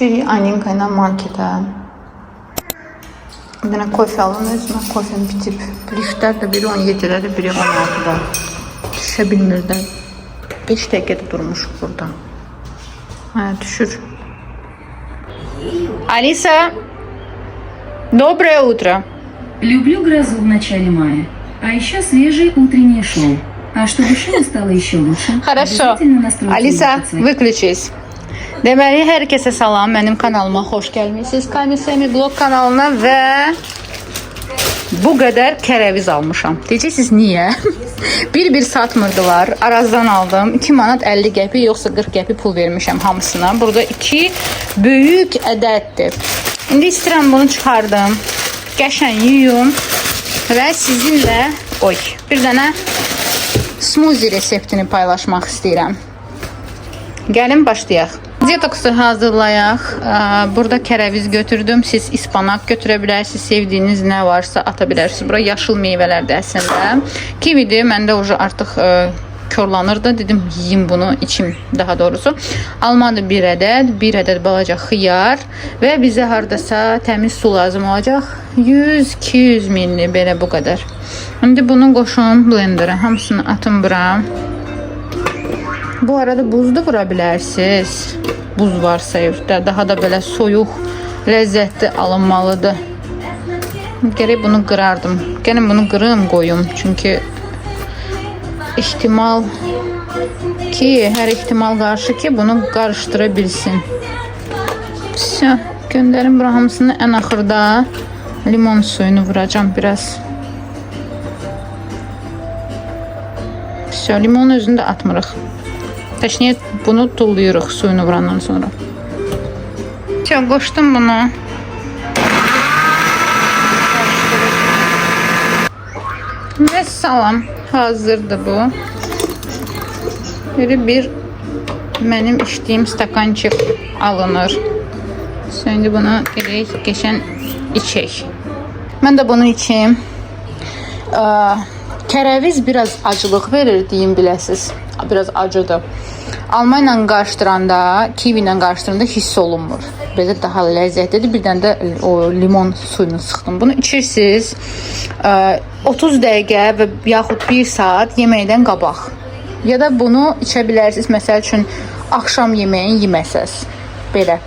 Düşürük Aninka ilə marketə. Bir dənə kofe alın özümə. Kofem bitib. Liftlər də biri 17-dədir, biri 16-da. Düşə bilmirlər. 5 dəqiqədə durmuşuq burada. Düşür. Алиса, доброе утро. Люблю грозу в начале мая, а еще свежее утреннее шоу. А чтобы шоу стало еще лучше, Хорошо. Alisa, выключись. Deməli, hər kəsə salam, mənim kanalıma xoş gəlmişsiniz. Kamisemi blog kanalına və bu qədər kərəviz almışam. Deyəcəksiniz, niyə? Bir satmırdılar. Arazdan aldım. 2 manat 50 qəpi, yoxsa 40 qəpi pul vermişəm hamısına. Burada 2 böyük ədəddir. İndi istəyirəm bunu çıxardım. Qəşən yuyum və sizinlə bir dənə smoothie reseptini paylaşmaq istəyirəm. Gəlin başlayaq. Detoksu hazırlayaq. Burada kərəviz götürdüm. Siz ispanak götürə bilərsiniz. Sevdiyiniz nə varsa ata bilərsiniz. Bura yaşıl meyvələrdir əslində. Kividir. Məndə artıq körlanır da. Dedim yiyeyim bunu, içim daha doğrusu. Almadı bir ədəd balaca xiyar və bizə hardasa təmiz su lazım olacaq. 100-200 milli belə bu qədər. İndi bunu qoşun blenderə. Hamısını atın bura. Bu arada buz da vura bilərsiniz. Buz varsa evdə. Daha da belə soyuq, ləzzətli alınmalıdır. Gərək bunu qırardım. Gəlin bunu qırım qoyum. Çünki ihtimal ki, hər ihtimal qarşı ki, bunu qarışdıra bilsin. Göndərim bura hamısını. Ən axırda limon suyunu vuracam biraz. Limon özünü də atmırıq. Təşniyə bunu tulluyuruq suyunu vurandan sonra. Qoşdum bunu. Və salam. Hazırdır bu. Bir mənim içdiyim stakançıq alınır. Şimdi bunu qəşən içək. Mən də bunu içeyim. Kərəviz biraz acılıq verir, deyim biləsiniz. Biraz acıdır. Alma ilə qarışdıranda, kivi ilə qarışdıranda hiss olunmur. Belə daha ləzzətlidir. Bir dənə də o limon suyunu sıxdım. Bunu içirsiniz 30 dəqiqə və yaxud 1 saat yeməkdən qabaq. Ya da bunu içə bilərsiniz. Məsəl üçün axşam yeməyin yeməsəz. Belə.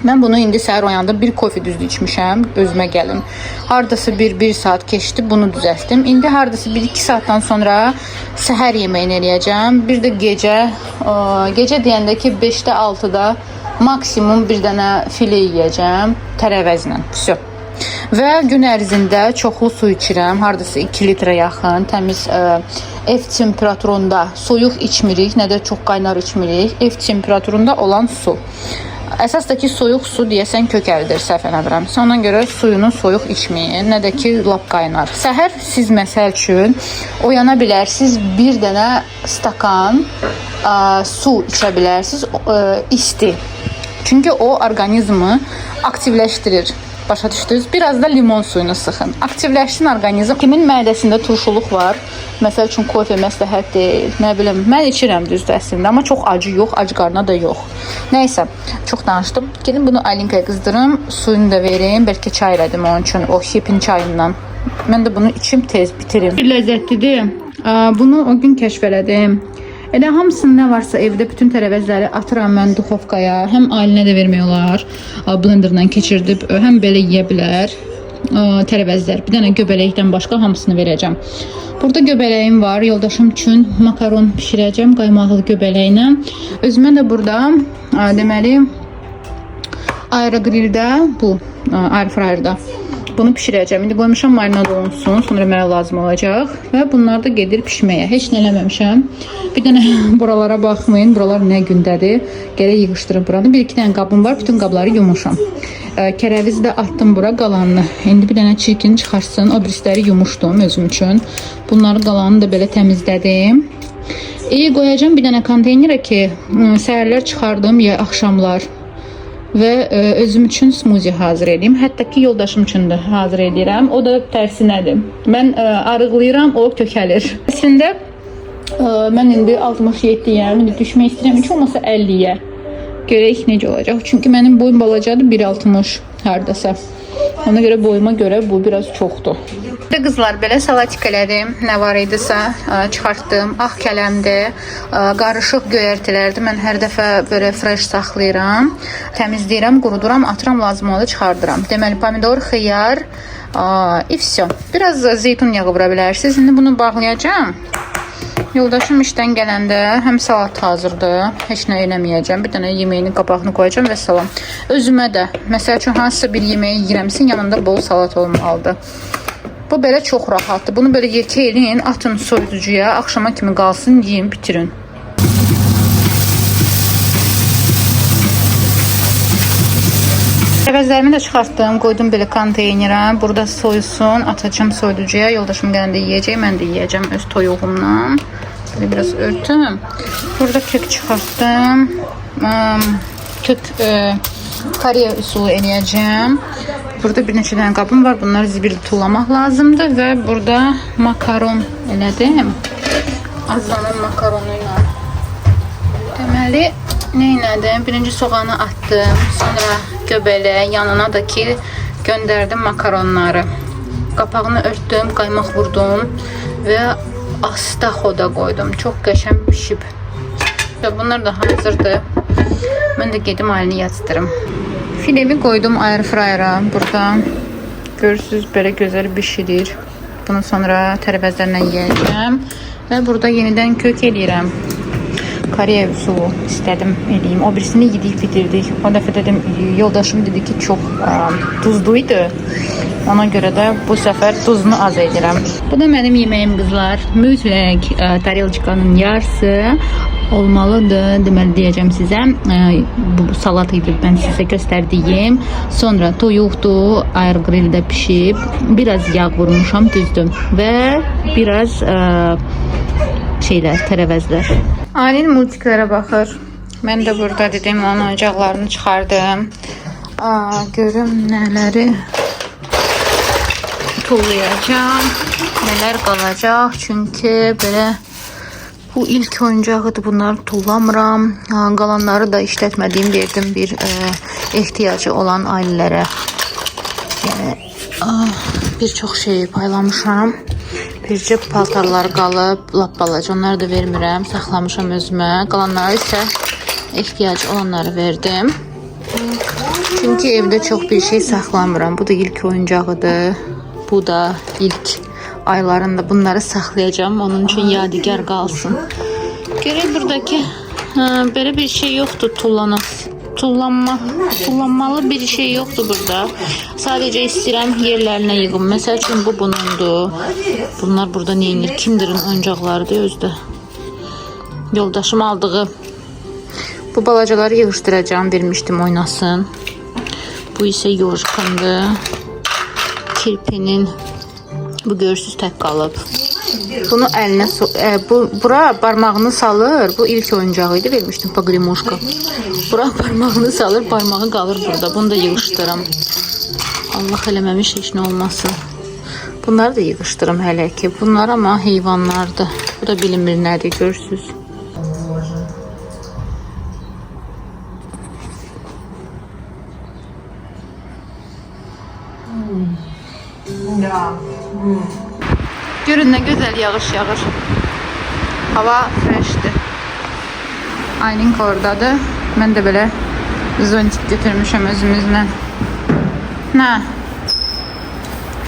Mən bunu indi səhər oyandım, bir kofe düzdü içmişəm, özümə gəlim. Hardası 1 saat keçdi, bunu düzəltdim. İndi hardası 1-2 saatdan sonra səhər yeməyini eləyəcəm. Bir də gecə deyəndə ki 5-də 6-da maksimum bir dənə filə yeyəcəm tərəvəzlə. Və gün ərzində çoxlu su içirəm, hardasa 2 litrə yaxın, təmiz ev temperaturunda soyuq içmirik, nə də çox qaynar içmirik, ev temperaturunda olan su. Əsasdakı soyuq su deyəsən kökəldir, səhv eləmirəmsə. Ona görə suyunu soyuq içməyin, nə də ki lap qaynar. Səhər siz məsəl üçün oyana bilərsiniz, bir dənə stakan su içə bilərsiniz, isti. Çünki o orqanizmi aktivləşdirir. Başa düşdünüz? Biraz da limon suyunu sıxın. Aktivləşsin orqanizm. Kimin mədəsində turşuluq var? Məsəl üçün kofe məsləhət deyil. Nə bilim, mən içirəm düzdür əslində, amma çox acı yox, acı qarna da yox. Nəysə, çox danışdım. Gelin bunu Alinkaya qızdırım, suyunu da verim. Bəlkə çay elədim onun üçün, o hipin çayından. Mən də bunu içim, tez bitirim. Bir ləzzətlidir. Bunu o gün kəşf elədim. Elə hamısının nə varsa evdə bütün tərəvəzləri atıram mən duxovkaya. Həm ailinə də vermək olar. Blenderdan keçirdib, həm belə yeyə bilər tərəvəzlər. Bir dənə göbələkdən başqa hamısını verəcəm. Burada göbələyim var. Yoldaşım üçün makaron pişirəcəm qaymaqlı göbələklə. Özümə də burada deməli aerogrildə, bu airfryerdə bunu pişirəcəm. İndi qoymuşam marinad olunsun, sonra mənə lazım olacaq və bunlar da gedir pişməyə. Heç nə eləməmişəm. Bir dənə buralara baxmayın, buralar nə gündədir. Gərək yığışdırıb buranı. 1-2 dənə qabım var, bütün qabları yumuşam. Kərəviz də attım bura qalanını. İndi bir dənə çirkin çıxarsın. O birisləri yumuşdum özüm üçün. Bunları qalanını da belə təmizlədim. Qoyacağım bir dənə konteynerə ki, səhərlər çıxardım ya axşamlar. Və özüm üçün smoothie hazır edeyim. Hətta ki yoldaşım üçün də hazır edirəm. O da tərsinədir. Mən arıqlayıram, o kökəlir. Əslində mən indi 67-yəm. İndi düşmək istəyirəm. Heç olmasa 50-yə. Görək necə olacaq. Çünki mənim boyum balacadır, 1.60 hardasa. Ona görə boyuma görə bu biraz çoxdur. Qızlar, belə salatik elədim. Nə var idisə çıxartdım. Ağ kələmdir, qarışıq göyərtilərdir. Mən hər dəfə belə fresh saxlayıram. Təmizləyirəm, quruduram, atıram, lazım oldu çıxardıram. Deməli, pomidor, xiyar, и все. Biraz zeytun yağı vura bilərsiniz. İndi bunu bağlayacağım. Yoldaşım işdən gələndə həm salat hazırdır, heç nə eləməyəcəm. Bir dənə yeməyinin qabağını qoyacağım və salam. Özümə də, məsəl üçün hansısa bir yeməyi yeyirəmsin, yanında bol salat olmalıdır. Bu belə çox rahatdır. Bunu belə yekə eləyin, atın soyuducuya, axşama kimi qalsın, yiyin, bitirin. Əvəzlərimi də çıxartdım, qoydum belə konteynerə. Burada soyusun, atacağım soyuducuya. Yoldaşım gələndə yeyəcək, mən də yeyəcəm öz toyuğumla. Böyle biraz örtüm. Burada kök çıxartdım. Kök Koreya üsulu eləyəcəm. Burada bir neçə dənə qabım var. Bunları zibil tullamaq lazımdır və burada makaron elədim. Azanın makaronu ilə. Deməli, nə elədim? Birinci soğanı atdım. Sonra göbələ, yanına da ki göndərdim makaronları. Qapağını örtdüm, qaymaq vurdum və astaxoda qoydum. Çox qəşəng pişib. Bunlar da hazırdır. Mən də gedim ayını yazdırım. Filemi qoydum air fryera. Burada görürsünüz, belə gözəl bişirir. Bunu sonra tərəvəzlərlə yeyəcəm. Və burada yenidən kök eləyirəm. Koreya üsulu istedim eləyim. O birisini yedik, bitirdik. O dəfə dedim, yoldaşım dedi ki, çox tuzluydu. Ona görə də bu səfər duzunu az edirəm. Bu da mənim yeməyim, qızlar. Mütləq tarelçikanın yarısı olmalıdır. Deməli deyəcəm sizə. Bu salat idi, mən sizə göstərdiyim. Sonra toyuqdur, air grilldə pişib. Biraz yağ vurmuşam, düzdür. Və biraz tərəvəzlər. Ailin multiklərə baxır. Mən də burada dedim, onun oyuncaqlarını çıxardım. Görüm nələri tullayacağım, nələr qalacaq. Çünki belə bu ilk oyuncağıdır, bunları tullamıram. Qalanları da işlətmədiyim verdim bir ehtiyacı olan ailələrə. Yəni, bir çox şeyi paylamışam. Bircə paltarlar qalıb, lap balaca, onları da vermirəm, saxlamışam özümə. Qalanları isə ehtiyacı olanları verdim. Çünki evdə çox bir şey saxlamıram. Bu da ilk oyuncağıdır. Bu da ilk aylarında bunları saxlayacağım. Onun üçün yadigar qalsın. Görək buradakı belə bir şey yoxdur, tullanmalı bir şey yoxdur burada. Sadəcə istəyirəm yerlərinə yığım. Məsəl üçün bu bunundur. Bunlar burada neyinir? Kinder'in oyuncaqlarıdır özdə. Yoldaşım aldığı. Bu balacaları yığışdıracağım, vermişdim oynasın. Bu isə yojkandır. Kirpinin. Bu görürsüz tək qalıb. Bunu əlinə bura barmağını salır. Bu ilk oyuncağı idi, vermişdim paqlimuşka. Bura barmağını salır, barmağı qalır burada. Bunu da yığışdırım. Allah eləməmiş heç nə olmasın. Bunları da yığışdırım hələ ki. Bunlar amma heyvanlardır. Bu da bilinmir nədir, görürsüz. Görün nə gözəl yağış yağır. Hava freshdir. Aylin oradadır. Mən də belə zontik götürmüşəm özümüzlə. Nə?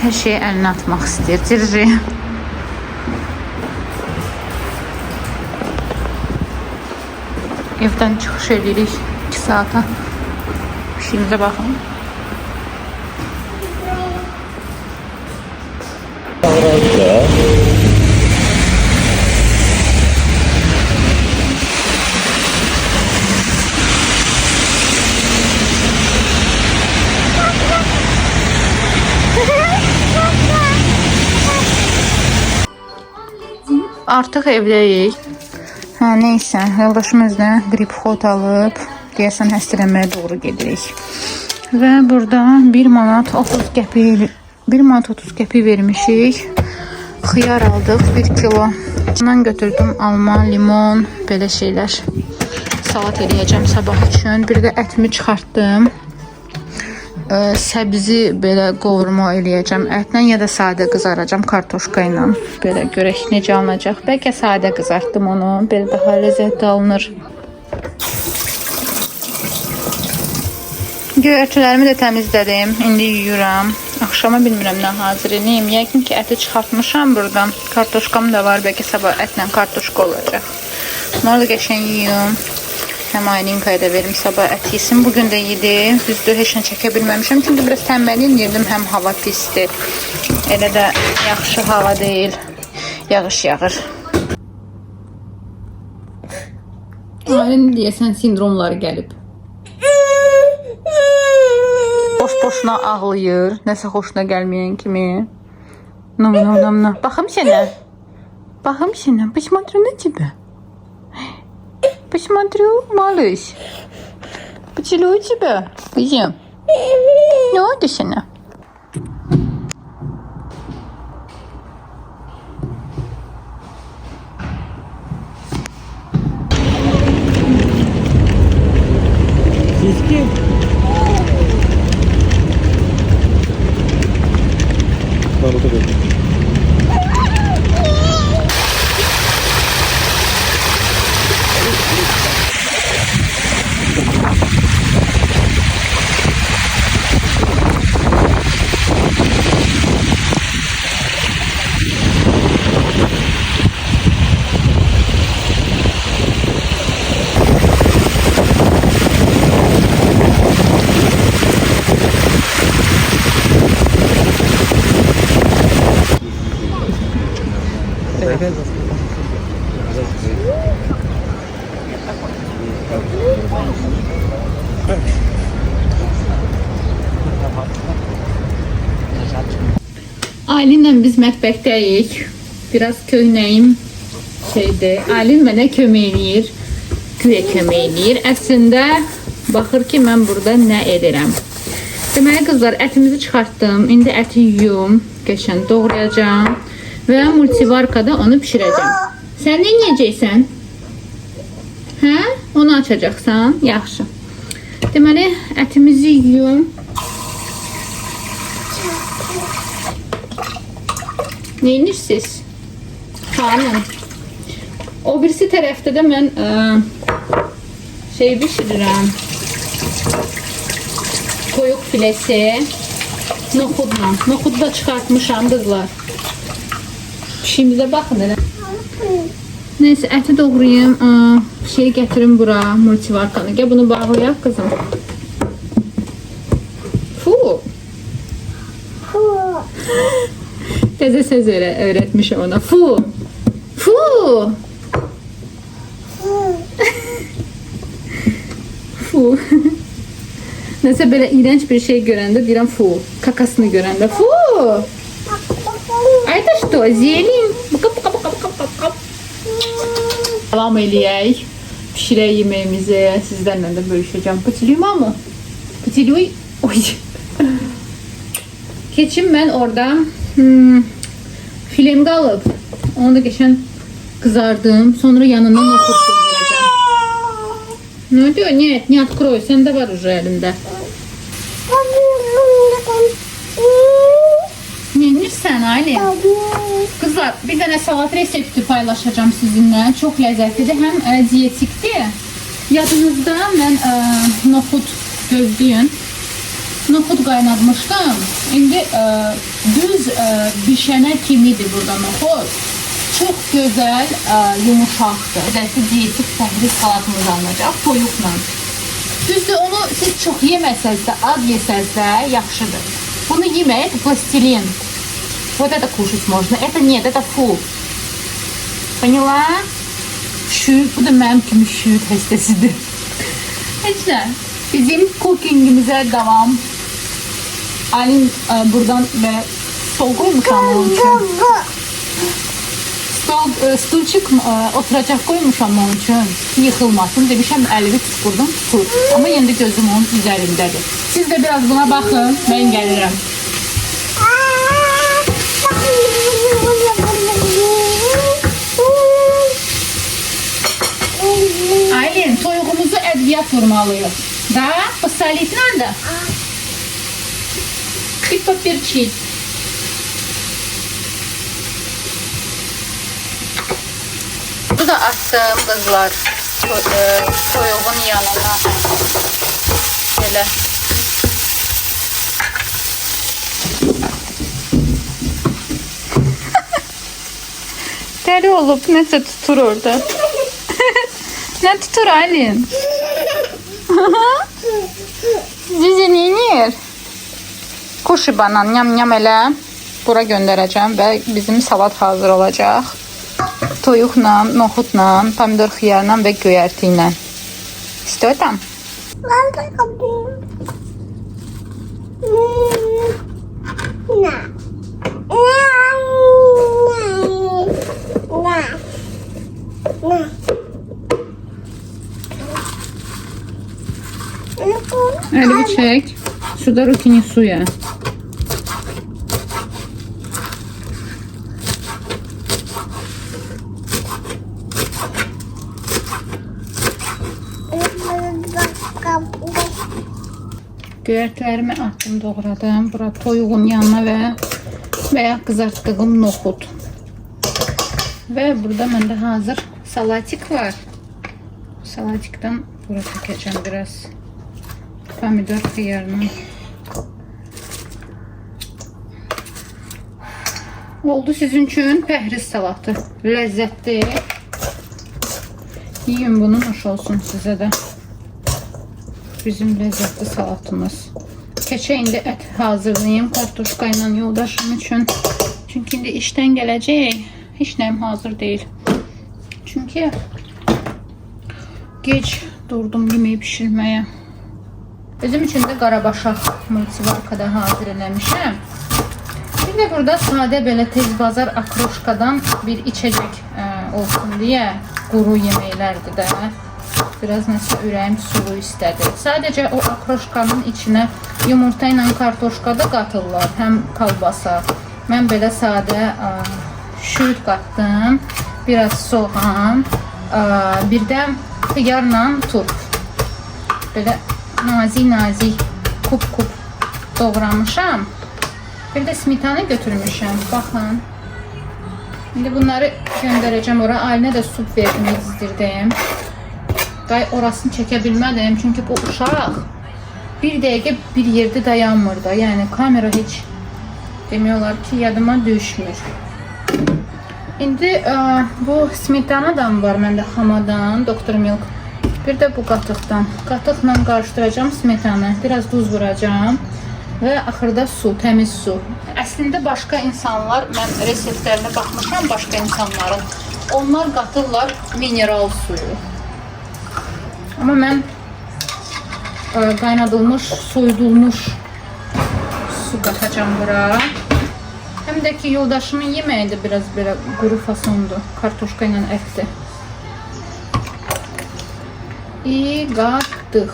Hər şeyi əlinə atmaq istəyir. Cirri. Evdən çıxış edirik 2 saata. İşimizə baxın. Artıq evdəyik. Neysə, yoldaşım özünə qrip xot alıb, deyəsən həstələnməyə doğru gedirik. Və burada 1 manat 30 qəpik vermişik. Xiyar aldıq 1 kilo. Bundan götürdüm alma, limon, belə şeylər. salat eləyəcəm sabah üçün. Bir də ətimi çıxartdım. Səbzi belə qovurma eləyəcəm ətlə ya da sadə qızaracam kartoşka ilə. Belə görək necə alınacaq. Bəlkə sadə qızartdım onu. Belə daha ləzzətli alınır. Göyərçilərimi də təmizlədim. İndi yuyuram. Axşama bilmirəm nə hazır edeyim. Yəqin ki əti çıxartmışam buradan. Kartoşkam da var. Bəlkə sabah ətlə kartoşka olacaq. Bunları da qəşəng yuyum. Həm Aylinkaya da verim sabah ət yesin. Bugün də yedi. Düzdür, heç nə çəkə bilməmişəm. Çünki biraz tənbəllik yedim. Həm hava pisdir. Elə də yaxşı hava deyil. Yağış yağır. Aylin deyəsən sindromları gəlib. Boş-boşuna ağlayır. Nəsə xoşuna gəlməyən kimi. Nam. Baxım sənə. Посмотрю на тебя. Посмотрю, малыш. Поцелую тебя. Где? Ну, вот она. Сиськи? Ладно, вот это. Aylinlə biz mətbəxdəyik. Biraz köynəyim şeydir. Aylin mənə kömək eləyir. Güya kömək eləyir. Əslində baxır ki, mən burada nə edirəm. Deməli qızlar, ətimizi çıxartdım. İndi əti yuyum, qəşəng doğrayacağam və multivarkada onu bişirəcəm. Sən nə yeyəcəksən? Hə? Onu açacaqsan? Yaxşı. Deməli, ətimizi yuyum. Neyinirsiniz? Hanım. O birisi tərəfdə də mən şey bişirirəm. Toyuq filesi. Noxudla. Noxudu da çıxartmışam qızlar. Pişiyimizə baxın elə. Neyse, əti doğrayayım. Şeyi gətirim bura, multivarkanı. Gəl bunu bağlayaq qızım. Fu. Təzə söz öyrətmişəm ona. Fu. Fu. Fu. Nəsə belə iğrenç bir şey görəndə deyirəm fu. Kakasını görəndə fu. А это что? Зелень? Devam eləyək. Pişirək yeməyimizi. Sizlərlə də bölüşəcəm. Pıçılıyım mı? Pıçılıyım. Oy. Keçim mən orada filem qalıb. Onu da geçen kızardım. Sonra yanından nohut koyacağım. Ne diyor? Не открой. Sende var уже elinde. Yenirsən Aylin. Kızlar, bir dənə salat resepti paylaşacağım sizinlə. Çox ləzzətlidir. Həm diyetikdir. Yadınızda mən nohut gözləyin. Nohut qaynatmışdım. İndi düz bişənə kimidir burada nohut. Çox gözəl, yumuşaqdır. Özellikle diyetik səhri salatımız alınacaq toyuqla. Düzdür, onu siz çox yeməsəz də, az yesəz də yaxşıdır. Bunu yemək, это пластилин. Вот это кушать можно. Это нет, это фу. Поняла? Şüyüt, bu da mənim kimi şüyüt həstəsidir. Heç nə. Bizim cookingimizə devam. Aylin buradan və stol qoymuşam onun üçün. Stulçuk oturacaq qoymuşam onun üçün. Yıxılmasın. Demişəm əlimi tuturdum, tutur. Amma yenə də gözüm onun üzərindədir. Siz də biraz buna baxın. Mən gəlirəm. Aylin, toyuğumuz suyumuzu ədviyyat vurmalıyıq. Da, solitlə də. Bir papirçik. Bu da attım kızlar. Toyuğun yanına. Böyle. Deli olup neyse tutur orada. Ne tutur Aylin? Cici neyinir? Kuşu banan yam yam elə bura göndərəcəm və bizim salat hazır olacaq. Toyuqla, noxudla, pomidor xiyarla və göyərti ilə. İstəyirəm. Elimi çək. Suda rutini suya. Göyərtlərimi attım, doğradım. Bura toyuğun yanına veya kızartdığım noxud. Və burada məndə hazır salatik var. Salatikdən bura çəkəcəm biraz. Pomidor xiyarını. Oldu sizin üçün pəhriz salatı. Ləzzətli. Yiyin bunu, hoş olsun sizə də. Bizim ləzzətli salatımız. Keçə indi ət hazırlayayım kartuşka ilə yoldaşım üçün. Çünki indi işdən gələcək. Heç nəyim hazır deyil. Çünki gec durdum yemeği pişirməyə. Bizim için de qarabaşaq multivarkada hazır eləmişəm. Bir de burada sade belə tez bazar akroşkadan bir içecek olsun diye quru yeməklərdir də. Biraz nəsə ürəyim sulu istədi. Sadəcə o akroşkanın içine yumurta ilə kartoşka da qatırlar. Həm kalbasa. Mən belə sadə şüyüd qatdım. Biraz soğan. Bir də xiyarla turp. Belə nazik kup doğramışam. Bir de smetana götürmüşəm. Baxın. Şimdi bunları göndereceğim oraya. Ailəyə də sup vermək istirdim. Day orasını çəkə bilmədim. Çünki bu uşaq bir dəqiqə bir yerde dayanmır da. Yəni kamera heç demiyorlar ki yadıma düşmür. İndi bu smetanadan var məndə xamadan, Dr. Milk. Bir de bu qatıqdan. Qatıqla qarışdıracağım smetanı. Biraz duz vuracağım. Və axırda su, təmiz su. Əslində başqa insanlar, mən reseptlərinə baxmışam başqa insanların. Onlar qatırlar mineral suyu. Amma mən qaynadılmış, soyudulmuş su qatacağım bura. Həm də ki yoldaşımın yeməyi də biraz belə quru fasondur. Kartoşka ilə ətdir. Qatıq.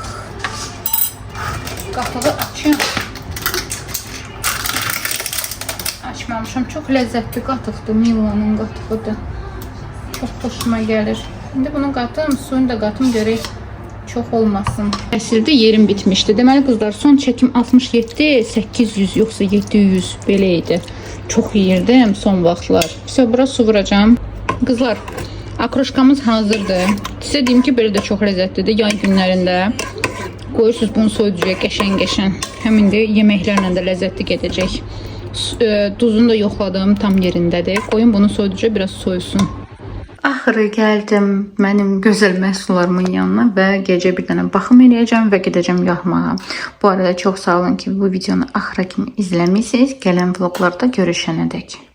Qatığı açıyorum. Açmamışam. Çok lezzetli qatıqdır. Mila'nın qatığıdır. Çok hoşuma gəlir. Şimdi bunu qatım, suyunu da qatım görək. Çox olmasın. Əsirdə yerim bitmişdi. Deməli qızlar, son çəkim 67, 800 yoxsa 700 belə idi. Çox yeyirdim son vaxtlar. Sonra su vuracağım. Qızlar, akroşkamız hazırdır. Sizə deyim ki, belə də çox ləzzətlidir. Yay günlərində qoyursunuz bunu soyuducuya qəşəng-qəşəng. Həmin də yeməklərlə də ləzzətli gedəcək. Duzunu da yoxladım, tam yerindədir. Qoyun bunu soyuducuya biraz soyusun. Axırı gəldim mənim gözəl məhsullarımın yanına və gecə bir dənə baxım eləyəcəm və gedəcəm yatmağa. Bu arada çox sağ olun ki, bu videonu axıra kimi izləmisiniz. Gələn vloglarda görüşənədək.